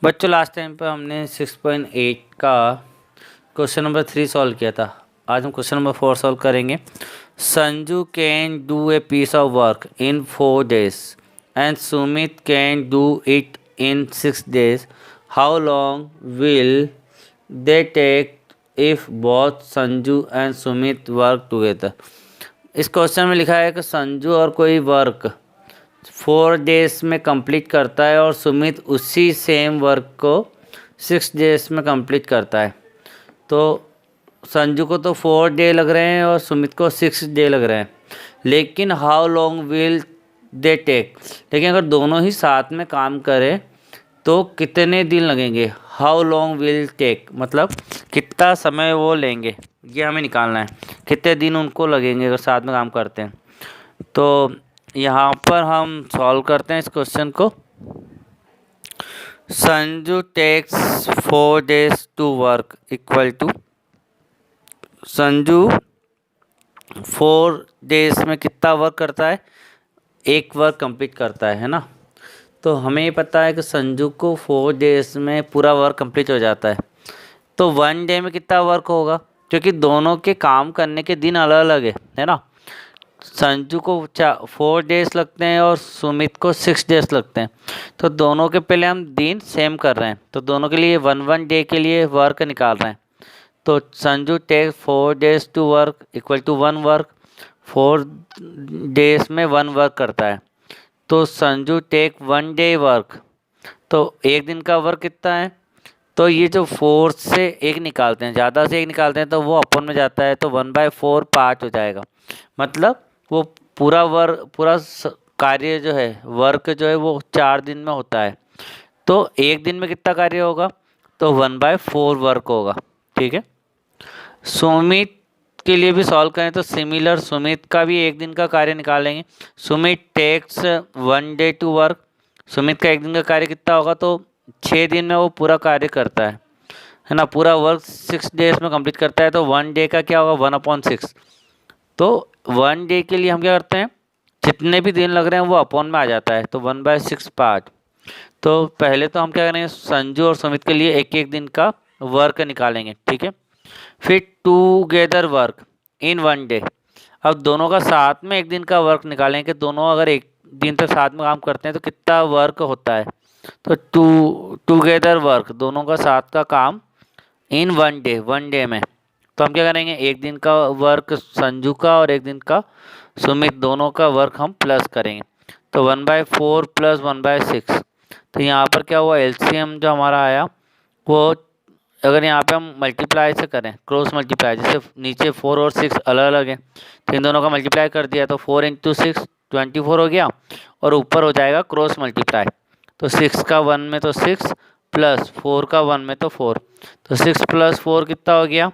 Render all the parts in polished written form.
बच्चों last time पे हमने 6.8 का क्वेश्चन नंबर 3 सॉल्व किया था। आज हम क्वेश्चन नंबर 4 सॉल्व करेंगे। Sanju can do a piece of work in 4 days and Sumit can do it in 6 days। How long will they take if both Sanju and Sumit work together. इस question में लिखा है कि संजू और कोई वर्क 4 days में कंप्लीट करता है और सुमित उसी सेम वर्क को 6 days में कंप्लीट करता है। तो संजू को तो 4 day लग रहे हैं और सुमित को 6 day लग रहे हैं, लेकिन how long will they take, लेकिन अगर दोनों ही साथ में काम करें तो कितने दिन लगेंगे। हाउ लॉन्ग विल टेक मतलब कितना समय वो लेंगे, ये हमें निकालना है। कितने दिन उनको लगेंगे अगर साथ में काम करते हैं। तो यहाँ पर हम सॉल्व करते हैं इस क्वेश्चन को। Sanju takes 4 days to work equal to Sanju 4 days में कितना वर्क करता है, एक वर्क कंप्लीट करता है ना। तो हमें ये पता है कि संजू को 4 days में पूरा वर्क कंप्लीट हो जाता है। तो 1 day में कितना वर्क होगा, क्योंकि दोनों के काम करने के दिन अलग अलग है ना। संजू को 4 days लगते हैं और सुमित को 6 days लगते हैं। तो दोनों के पहले हम दिन सेम कर रहे हैं, तो दोनों के लिए 1 day के लिए वर्क निकाल रहे हैं। तो Sanju take 4 days to work equal to 1 work. 4 days में 1 वर्क करता है, तो संजू टेक 1 day वर्क। तो एक दिन का वर्क कितना है, तो ये जो 4 से 1 निकालते हैं, ज़्यादा से 1 निकालते हैं तो वो अपन में जाता है, तो 1/4 5 हो जाएगा। मतलब वो पूरा कार्य जो है, वर्क जो है वो 4 दिन में होता है। तो एक दिन में कितना कार्य होगा, तो 1/4 वर्क होगा। ठीक है। सुमित के लिए भी सॉल्व करें तो सिमिलर, सुमित का भी एक दिन का कार्य निकालेंगे। Sumit takes 1 day to work. Sumit का एक दिन का कार्य कितना होगा, तो 6 दिन में वो पूरा कार्य करता है ना। पूरा वर्क 6 days में कंप्लीट करता है, तो 1 day का क्या होगा 1/6। तो 1 day के लिए हम क्या करते हैं, जितने भी दिन लग रहे हैं वो अपॉन में आ जाता है, तो 1/6 पार्ट। तो पहले तो हम क्या करेंगे, संजू और सुमित के लिए एक एक दिन का वर्क निकालेंगे। ठीक है। फिर टूगेदर वर्क इन 1 day। अब दोनों का साथ में एक दिन का वर्क निकालेंगे। दोनों अगर एक दिन तक साथ में काम करते हैं तो कितना वर्क होता है, तो टूगेदर वर्क दोनों का साथ का काम इन 1 day में। तो हम क्या करेंगे, एक दिन का वर्क संजू का और एक दिन का सुमित, दोनों का वर्क हम प्लस करेंगे। तो 1/4 प्लस 1/6। तो यहाँ पर क्या हुआ, एलसीएम जो हमारा आया वो, अगर यहाँ पे हम मल्टीप्लाई से करें, क्रॉस मल्टीप्लाई, जैसे नीचे 4 और 6 अलग अलग हैं, तो इन दोनों का मल्टीप्लाई कर दिया तो 4 × 6 24 हो गया, और ऊपर हो जाएगा क्रॉस मल्टीप्लाई। तो 6 का 1 में तो 6 प्लस 4 का 1 में तो 4, तो 6 + 4 कितना हो गया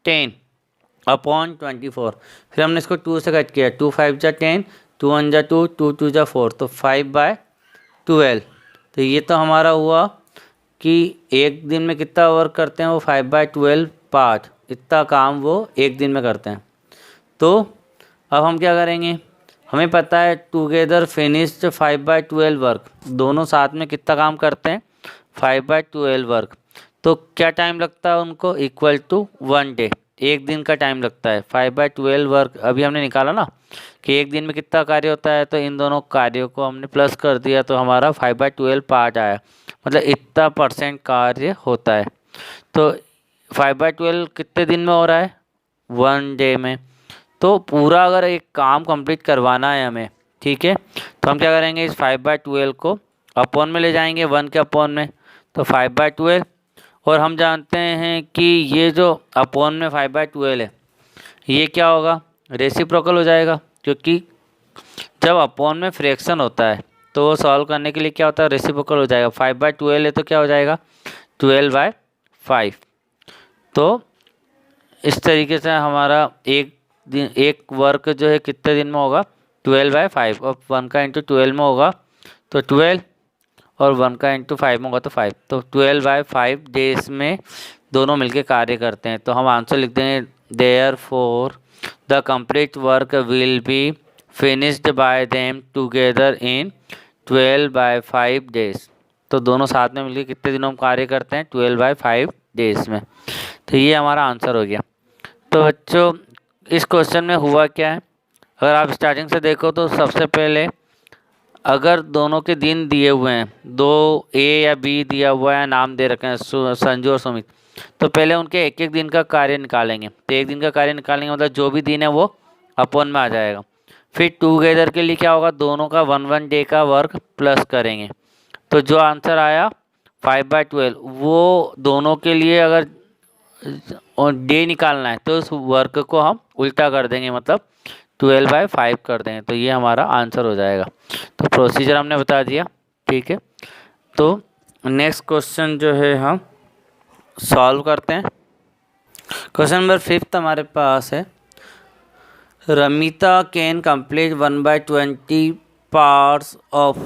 10/24। फिर हमने इसको 2 से कट किया, 2 × 5 = 10, 2 × 1 = 2, 2 × 2 = 4, तो 5/12। तो ये तो हमारा हुआ कि एक दिन में कितना वर्क करते हैं वो 5/12 पार्ट, इतना काम वो एक दिन में करते हैं। तो अब हम क्या करेंगे, हमें पता है टुगेदर फिनिश्ड 5/12 वर्क, दोनों साथ में कितना काम करते हैं 5/12 वर्क। तो क्या टाइम लगता है उनको, इक्वल टू 1 day, एक दिन का टाइम लगता है। 5/12 वर्क अभी हमने निकाला ना कि एक दिन में कितना कार्य होता है, तो इन दोनों कार्यों को हमने प्लस कर दिया, तो हमारा 5/12 पार्ट आया, मतलब इतना % कार्य होता है। तो 5/12 कितने दिन में हो रहा है, 1 day में। तो पूरा अगर एक काम कंप्लीट करवाना है हमें, ठीक है, तो हम क्या करेंगे, इस 5/12 को अपॉन में ले जाएंगे, 1 के अपॉन में, तो 5/12। और हम जानते हैं कि ये जो अपॉन में 5/12 है, ये क्या होगा, रेसिप्रोकल हो जाएगा, क्योंकि जब अपॉन में फ्रैक्शन होता है तो वो सॉल्व करने के लिए क्या होता है, रेसिप्रोकल हो जाएगा। 5/12 है तो क्या हो जाएगा 12/5। तो इस तरीके से हमारा एक दिन, एक वर्क जो है कितने दिन में होगा 12/5, और 1 का × 12 में होगा तो 12, और 1 का × 5 में होगा तो 5, तो 12/5 डेज में दोनों मिलके कार्य करते हैं। तो हम आंसर लिख देंगे, therefore the complete work will be finished bye them together in 12/5 days। तो दोनों साथ में मिलकर कितने दिनों में कार्य करते हैं, 12/5 डेज में। तो ये हमारा आंसर हो गया। तो बच्चों इस क्वेश्चन में हुआ क्या है, अगर आप स्टार्टिंग से देखो तो सबसे पहले अगर दोनों के दिन दिए हुए हैं, दो ए या बी दिया हुआ है, नाम दे रखे हैं संजू और सुमित, तो पहले उनके एक एक दिन का कार्य निकालेंगे। तो एक दिन का कार्य निकालेंगे मतलब जो भी दिन है वो अपॉन में आ जाएगा। फिर टुगेदर के लिए क्या होगा, दोनों का 1 डे का वर्क प्लस करेंगे। तो जो आंसर आया 5/12 वो दोनों के लिए अगर डे निकालना है तो उस वर्क को हम उल्टा कर देंगे, मतलब 12/5 कर देंगे। तो ये हमारा आंसर हो जाएगा। तो प्रोसीजर हमने बता दिया, ठीक है। तो नेक्स्ट क्वेश्चन जो है हम सॉल्व करते हैं। क्वेश्चन नंबर 5 हमारे पास है, Ramita can complete 1/20 parts of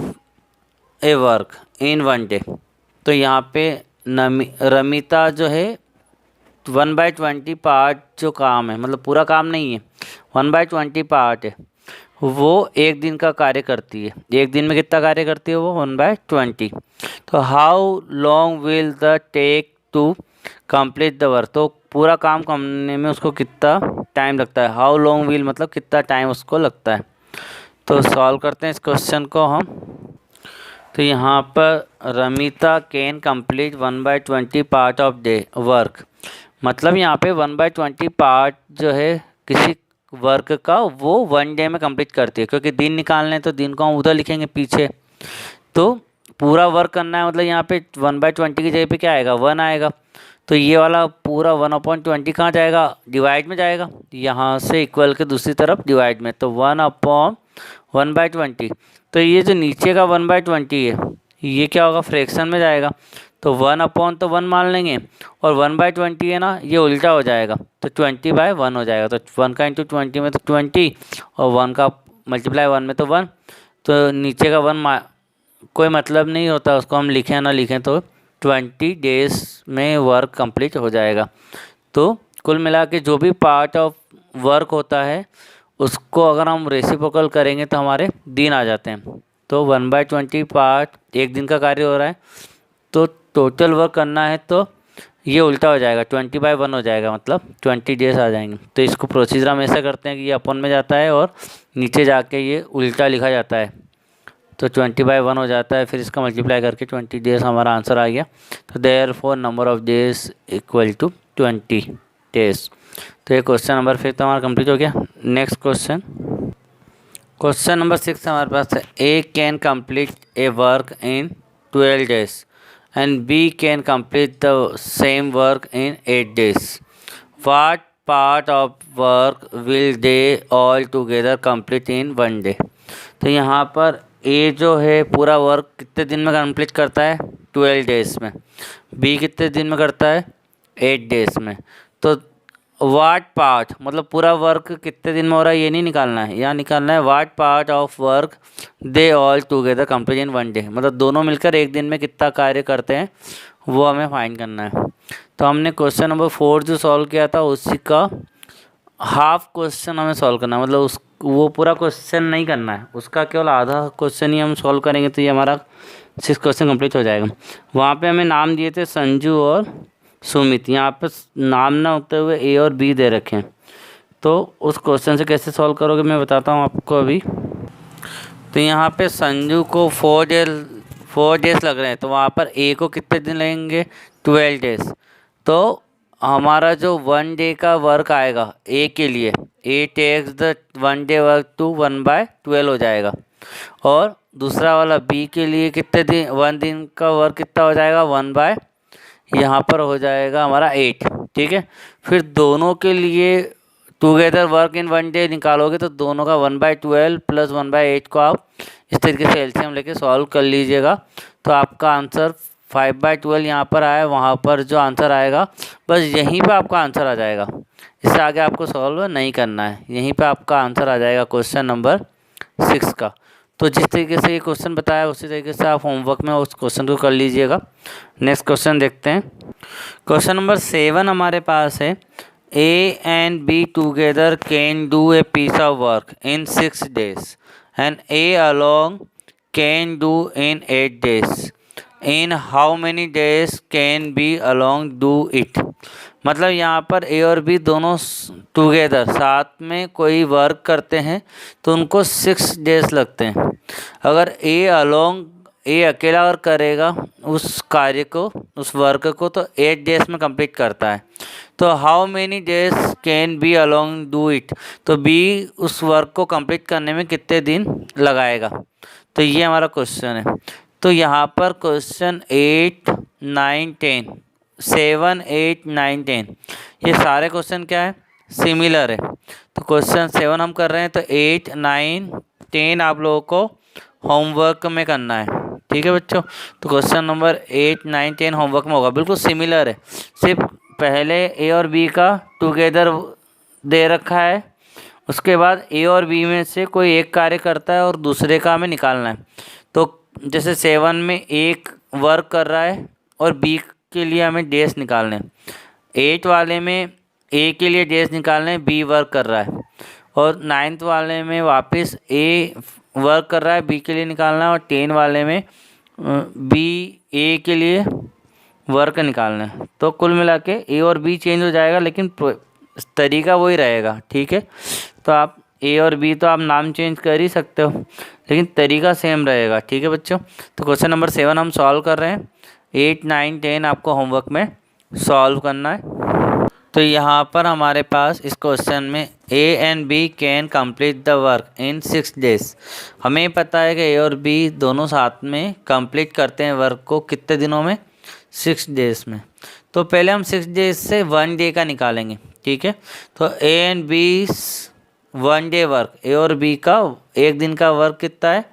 A work in 1 day. तो यहाँ पे रमिता जो है 1/20 पार्ट जो काम है, मतलब पूरा काम नहीं है, 1/20 पार्ट है, वो एक दिन का कार्य करती है। एक दिन में कितना कार्य करती है वो, 1/20। तो how long will the take to complete the work. तो पूरा काम करने में उसको कितना टाइम लगता है, हाउ लॉन्ग विल मतलब कितना टाइम उसको लगता है। तो सॉल्व करते हैं इस क्वेश्चन को हम। तो यहाँ पर Ramita can complete 1/20 part of day work, मतलब यहाँ पे 1/20 पार्ट जो है किसी वर्क का वो 1 डे में कंप्लीट करती है, क्योंकि दिन निकालने तो दिन को हम उधर लिखेंगे पीछे। तो पूरा वर्क करना है, मतलब यहाँ पे 1/20 की जगह पे क्या आएगा, 1 आएगा। तो ये वाला पूरा 1/20 कहाँ जाएगा, डिवाइड में जाएगा, यहाँ से इक्वल के दूसरी तरफ डिवाइड में, तो 1/1/20। तो ये जो नीचे का 1/20 है ये क्या होगा, फ्रैक्शन में जाएगा। तो 1/, तो 1 मान लेंगे, और 1/20 है ना, ये उल्टा हो जाएगा, तो 20/1 हो जाएगा। तो 1 का इंटू 20 में तो 20, और 1 का मल्टीप्लाई 1 में तो 1। तो नीचे का 1 कोई मतलब नहीं होता, उसको हम लिखें ना लिखें तो 20 डेज में वर्क कंप्लीट हो जाएगा। तो कुल मिला के जो भी पार्ट ऑफ वर्क होता है उसको अगर हम रेसिप्रोकल करेंगे तो हमारे दिन आ जाते हैं। तो 1/20 पार्ट एक दिन का कार्य हो रहा है, तो टोटल वर्क करना है तो ये उल्टा हो जाएगा, 20/1 हो जाएगा, मतलब 20 डेज आ जाएंगे। तो इसको प्रोसीजर हम ऐसा करते हैं कि ये अपन में जाता है और नीचे जाके ये उल्टा लिखा जाता है, तो 20/1 हो जाता है। फिर इसका मल्टीप्लाई करके 20 डेज हमारा आंसर आ गया। तो therefore number of days equal to 20 days. तो ये क्वेश्चन नंबर 5 हमारा कंप्लीट हो गया। नेक्स्ट क्वेश्चन, क्वेश्चन नंबर 6 हमारे पास है, A can complete a work in 12 days and B can complete the same work in 8 days. What part of work will they all together complete in 1 day? तो यहाँ पर A जो है पूरा work कितने दिन में कंप्लीट करता है, 12 डेज में। B कितने दिन में करता है, 8 डेज में। तो वाट पार्ट मतलब पूरा वर्क कितने दिन में हो रहा है ये नहीं निकालना है, यहाँ निकालना है what part of work they all together complete in 1 day, मतलब दोनों मिलकर एक दिन में कितना कार्य करते हैं वो हमें फाइंड करना है। तो हमने क्वेश्चन नंबर 4 जो सॉल्व किया था उसी का हाफ क्वेश्चन हमें सॉल्व करना है, मतलब उस वो पूरा क्वेश्चन नहीं करना है, उसका केवल आधा क्वेश्चन ही हम सॉल्व करेंगे। तो ये हमारा 6 क्वेश्चन कंप्लीट हो जाएगा। वहाँ पे हमें नाम दिए थे संजू और सुमित, यहाँ पे नाम ना होते हुए ए और बी दे रखे हैं। तो उस क्वेश्चन से कैसे सॉल्व करोगे मैं बताता हूँ आपको अभी। तो यहाँ पे संजू को 4 डेज लग रहे हैं, तो वहाँ पर ए को कितने दिन लगेंगे, 12 डेज। तो हमारा जो 1 डे का वर्क आएगा ए के लिए, A takes the 1 day work to 1/12 हो जाएगा। और दूसरा वाला बी के लिए कितने दिन, 1 दिन का वर्क कितना हो जाएगा, 1/ यहाँ पर हो जाएगा हमारा 8, ठीक है। फिर दोनों के लिए टुगेदर वर्क इन 1 डे निकालोगे तो दोनों का 1/12 प्लस 1/8 को आप इस तरीके से एलसीएम लेके सॉल्व कर लीजिएगा। तो आपका आंसर 5/12 यहाँ पर आया, वहाँ पर जो आंसर आएगा बस यहीं पे आपका आंसर आ जाएगा, इससे आगे आपको सॉल्व नहीं करना है, यहीं पे आपका आंसर आ जाएगा क्वेश्चन नंबर 6 का। तो जिस तरीके से ये क्वेश्चन बताया उसी तरीके से आप होमवर्क में उस क्वेश्चन को कर लीजिएगा। नेक्स्ट क्वेश्चन देखते हैं। क्वेश्चन नंबर 7 हमारे पास है, A and B together can do a piece of work in 6 days and A alone can do in 8 days. In how many days can B alone do it. मतलब यहाँ पर ए और B दोनों together साथ में कोई वर्क करते हैं तो उनको 6 डेज लगते हैं। अगर ए अकेला वर्क करेगा उस कार्य को, उस वर्क को, तो 8 डेज में कंप्लीट करता है। तो how many days can B alone do it, तो बी उस वर्क को कंप्लीट करने में कितने दिन लगाएगा। तो ये हमारा क्वेश्चन है। तो यहाँ पर क्वेश्चन 8, 9, 10, 7, 8, 9, 10 ये सारे क्वेश्चन क्या है, सिमिलर है। तो क्वेश्चन 7 हम कर रहे हैं, तो 8, 9, 10 आप लोगों को होमवर्क में करना है। ठीक है बच्चों, तो क्वेश्चन नंबर 8, 9, 10 होमवर्क में होगा, बिल्कुल सिमिलर है। सिर्फ पहले ए और बी का टुगेदर दे रखा है, उसके बाद ए और बी में से कोई एक कार्य करता है और दूसरे का हमें निकालना है। तो जैसे 7 में एक वर्क कर रहा है और बी के लिए हमें डेज निकालने हैं। 8 वाले में ए के लिए डेज निकालने हैं, बी वर्क कर रहा है। और 9th वाले में वापस ए वर्क कर रहा है, बी के लिए निकालना है। और 10 वाले में बी ए के लिए वर्क निकालना है। तो कुल मिला के ए और बी चेंज हो जाएगा, लेकिन तरीका वही रहेगा। ठीक है, तो आप ए और बी तो आप नाम चेंज कर ही सकते हो, लेकिन तरीका सेम रहेगा। ठीक है बच्चों, तो क्वेश्चन नंबर 7 हम सॉल्व कर रहे हैं। 8, 9, 10 आपको होमवर्क में सॉल्व करना है। तो यहाँ पर हमारे पास इस क्वेश्चन में A and B can complete the work in 6 days. हमें पता है कि ए और बी दोनों साथ में कंप्लीट करते हैं वर्क को कितने दिनों में, 6 डेज में। तो पहले हम 6 डेज से 1 डे का निकालेंगे। ठीक है, तो A and B 1 day work, A और बी का एक दिन का वर्क कितना है,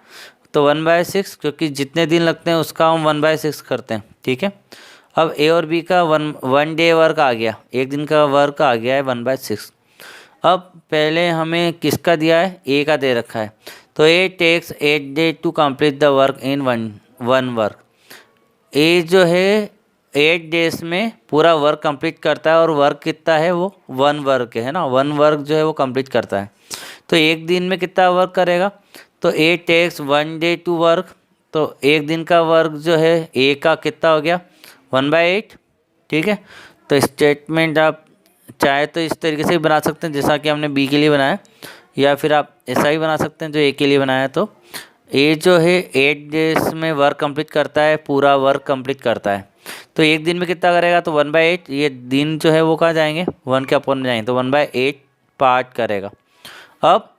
तो 1/6, क्योंकि जितने दिन लगते हैं उसका हम 1/6 करते हैं। ठीक है, अब ए और बी का वन डे वर्क आ गया, एक दिन का वर्क आ गया है 1/6। अब पहले हमें किसका दिया है, ए का दे रखा है। तो A takes 8 day to complete the work in one work. A जो है 8 डेज में पूरा वर्क कंप्लीट करता है, और वर्क कितना है, वो 1 वर्क है ना, 1 वर्क जो है वो कंप्लीट करता है। तो एक दिन में कितना वर्क करेगा, तो A takes 1 day to work. तो एक दिन का वर्क जो है ए का कितना हो गया, 1/8। ठीक है, तो स्टेटमेंट आप चाहे तो इस तरीके से भी बना सकते हैं जैसा कि हमने बी के लिए बनाया, या फिर आप ऐसा ही बना सकते हैं जो ए के लिए बनाया। तो ए जो है 8 डेज में वर्क कंप्लीट करता है, पूरा वर्क कंप्लीट करता है। तो एक दिन में कितना करेगा, तो 1/8। ये दिन जो है वो कहाँ जाएंगे, 1 के अपॉन में जाएंगे, तो 1/8 पार्ट करेगा। अब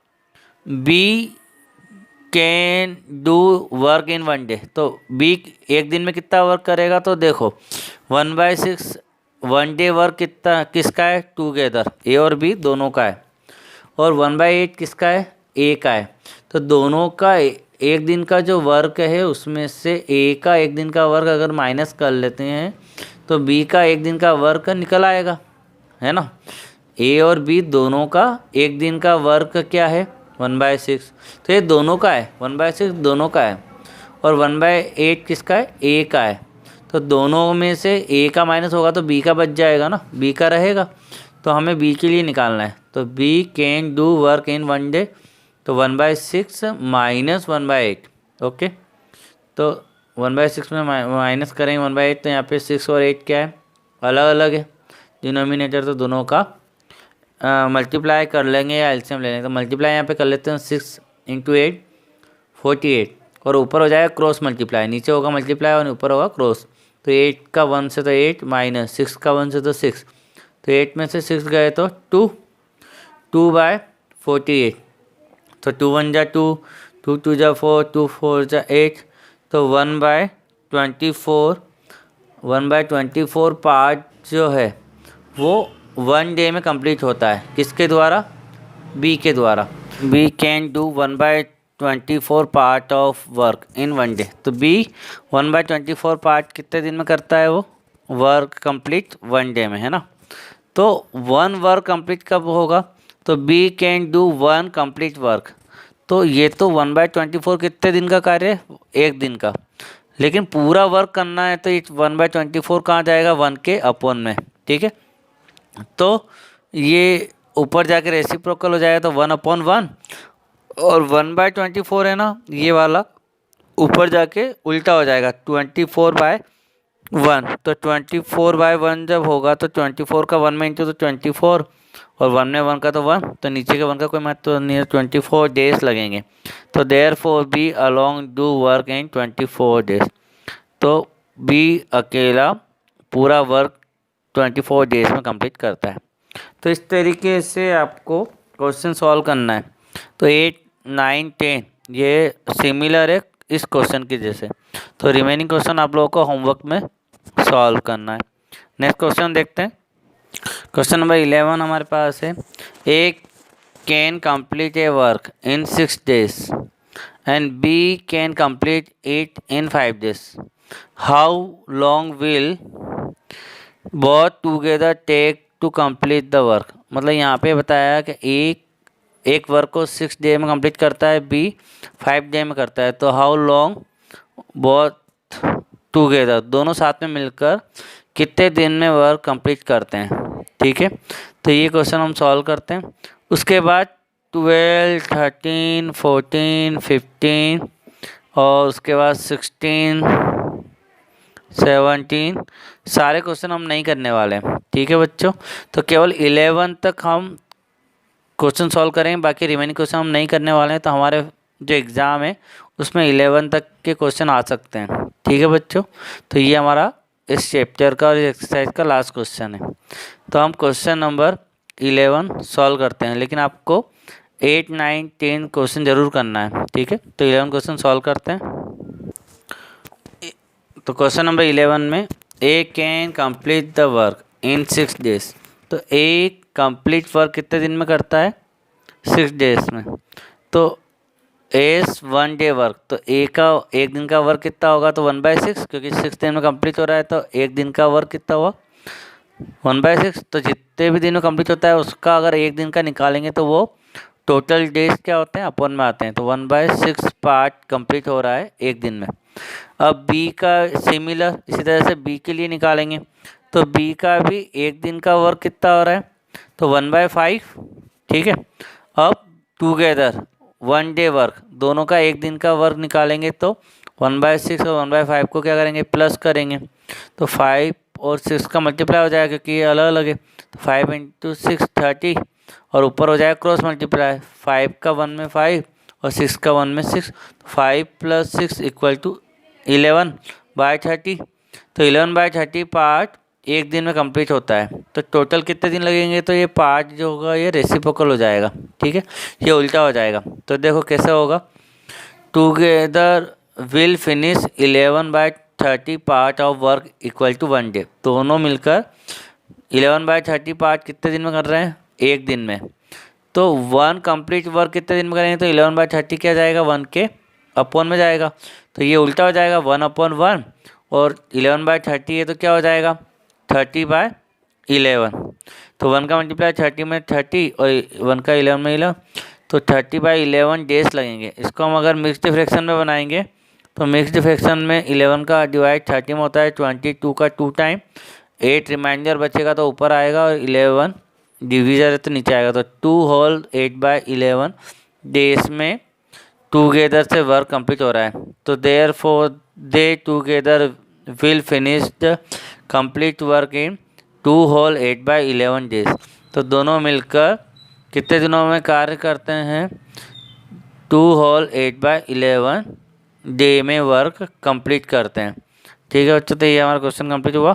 B can do work in 1 day, तो बी एक दिन में कितना वर्क करेगा, तो देखो 1/6 1 डे वर्क कितना किसका है, टुगेदर ए और बी दोनों का है। और 1/8 किसका है, ए का है। तो दोनों का एक दिन का जो वर्क है उसमें से ए का एक दिन का वर्क अगर माइनस कर लेते हैं तो बी का एक दिन का वर्क निकल आएगा, है ना। ए और बी दोनों का एक दिन का वर्क क्या है, 1/6। तो ये दोनों का है, 1/6 दोनों का है। और 1/8 किसका है, ए का है। तो दोनों में से ए का माइनस होगा तो बी का बच जाएगा ना, बी का रहेगा। तो हमें बी के लिए निकालना है। तो B can do work in 1 day, तो 1/6 माइनस 1/8। ओके, तो 1/6 में माइनस करेंगे 1/8, तो यहाँ पे 6 और 8 क्या है, अलग अलग है डिनोमिनेटर। तो दोनों का मल्टीप्लाई कर लेंगे या एलसीएम ले लेंगे। तो मल्टीप्लाई यहाँ पे कर लेते हैं, 6 × 8 48, और ऊपर हो जाएगा क्रॉस मल्टीप्लाई, नीचे होगा मल्टीप्लाई और ऊपर होगा क्रॉस। तो 8 का 1 से तो 8 माइनस 6 का 1 से तो 6, तो 8 में से 6 गए तो 2/48। तो 2 1 जा 2, 2 2 जा 4, 2 4 जा 8, तो 1/24 पार्ट जो है वो 1 डे में कंप्लीट होता है। किसके द्वारा, बी के द्वारा। B can do 1/24 part of work in 1 day. तो बी 1/24 पार्ट कितने दिन में करता है, वो वर्क कंप्लीट 1 डे में, है ना। तो 1 वर्क कंप्लीट कब होगा, तो B can do 1 complete work. तो ये तो 1/24 कितने दिन का कार्य है, एक दिन का। लेकिन पूरा वर्क करना है तो ये 1/24 कहाँ जाएगा, 1 के अपॉन में। ठीक है, तो ये ऊपर जाकर रेसिप्रोकल हो जाएगा, तो 1/1, और 1/24 है ना ये वाला, ऊपर जाके उल्टा हो जाएगा 24/1। तो 24/1 जब होगा तो 24 का 1 में इंटू तो 24 और 1 में 1 का तो 1, तो नीचे के 1 का कोई महत्व तो नहीं है, 24 डेज लगेंगे। तो therefore B alone do work in 24 days. तो बी अकेला पूरा वर्क 24 डेज में कंप्लीट करता है। तो इस तरीके से आपको क्वेश्चन सॉल्व करना है। तो 8, 9, 10 ये सिमिलर है इस क्वेश्चन के जैसे। तो रिमेनिंग क्वेश्चन आप लोगों को होमवर्क में सॉल्व करना है। नेक्स्ट क्वेश्चन देखते हैं। क्वेश्चन नंबर 11 हमारे पास है, A can complete a work in 6 days and B can complete it in 5 days। How long will both together take to complete the work. मतलब यहाँ पे बताया कि एक वर्क को 6 डे में कंप्लीट करता है, बी 5 डे में करता है। तो हाउ लॉन्ग बोथ टुगेदर, दोनों साथ में मिलकर कितने दिन में वर्क कंप्लीट करते हैं। ठीक है, तो ये क्वेश्चन हम सॉल्व करते हैं। उसके बाद 12, 13, 14, 15 और उसके बाद 16, 17 सारे क्वेश्चन हम नहीं करने वाले हैं। ठीक है बच्चों, तो केवल 11 तक हम क्वेश्चन सॉल्व करेंगे, बाकी रिमेनिंग क्वेश्चन हम नहीं करने वाले हैं। तो हमारे जो एग्ज़ाम है उसमें 11 तक के क्वेश्चन आ सकते हैं। ठीक है बच्चों, तो ये हमारा इस चैप्टर का और इस एक्सरसाइज का लास्ट क्वेश्चन है। तो हम क्वेश्चन नंबर 11 सॉल्व करते हैं, लेकिन आपको 8, 9, 10 क्वेश्चन जरूर करना है। ठीक है, तो 11 क्वेश्चन सॉल्व करते हैं। तो क्वेश्चन नंबर 11 में A can complete the work in 6 days। तो ए कंप्लीट वर्क कितने दिन में करता है, 6 days में। तो एस 1 डे वर्क, तो ए का एक दिन का वर्क कितना होगा, तो 1/6, क्योंकि 6 दिन में कंप्लीट हो रहा है। तो एक दिन का वर्क कितना हुआ, 1/6। तो जितने भी दिन में कंप्लीट होता है उसका अगर एक दिन का निकालेंगे तो वो टोटल डेज क्या होते हैं, अपन में आते हैं। तो 1/6 पार्ट कंप्लीट हो रहा है एक दिन में। अब बी का सिमिलर इसी तरह से बी के लिए निकालेंगे। तो बी का भी एक दिन का वर्क कितना हो रहा है, तो 1/5। ठीक है, अब टुगेदर 1 डे वर्क, दोनों का एक दिन का वर्क निकालेंगे तो 1/6 और 1/5 को क्या करेंगे, प्लस करेंगे। तो 5 और 6 का मल्टीप्लाई हो जाएगा क्योंकि ये अलग अलग है। तो 5 × 6 30 और ऊपर हो जाएगा क्रॉस मल्टीप्लाई, 5 का 1 में 5 और 6 का 1 में 6। 5 + 6 = 11/30। तो 11/30 पार्ट एक दिन में कंप्लीट होता है। तो टोटल कितने दिन लगेंगे, तो ये पार्ट जो होगा ये रेसिप्रोकल हो जाएगा। ठीक है, ये उल्टा हो जाएगा। तो देखो कैसे होगा, together will finish 11/30 part of work = 1 day. दोनों मिलकर 11/30 पार्ट कितने दिन में कर रहे हैं, एक दिन में। तो 1 कंप्लीट वर्क कितने दिन में करेंगे, तो 11/30 क्या जाएगा, 1 के अपॉन में जाएगा। तो ये उल्टा हो जाएगा 1/1 और 11/30 है तो क्या हो जाएगा 30/11। तो 1 का मल्टीप्लाई 30 में 30 और 1 का 11 में 11, तो 30/11 डेज लगेंगे। इसको हम अगर मिक्स्ड फ्रैक्शन में बनाएंगे तो मिक्स्ड फ्रैक्शन में 11 का डिवाइड 30 में होता है 22 का 2 टाइम, 8 रिमाइंडर बचेगा तो ऊपर आएगा और 11 डिविजन है तो नीचे आएगा। तो 2 होल 8/11 डेज में टुगेदर से वर्क कंप्लीट हो रहा है। तो therefore they together will finish the complete work in 2 whole 8/11 days. तो दोनों मिलकर कितने दिनों में कार्य करते हैं, 2 होल 8/11 डे में वर्क कंप्लीट करते हैं। ठीक है बच्चों, तो ये हमारा क्वेश्चन कंप्लीट हुआ।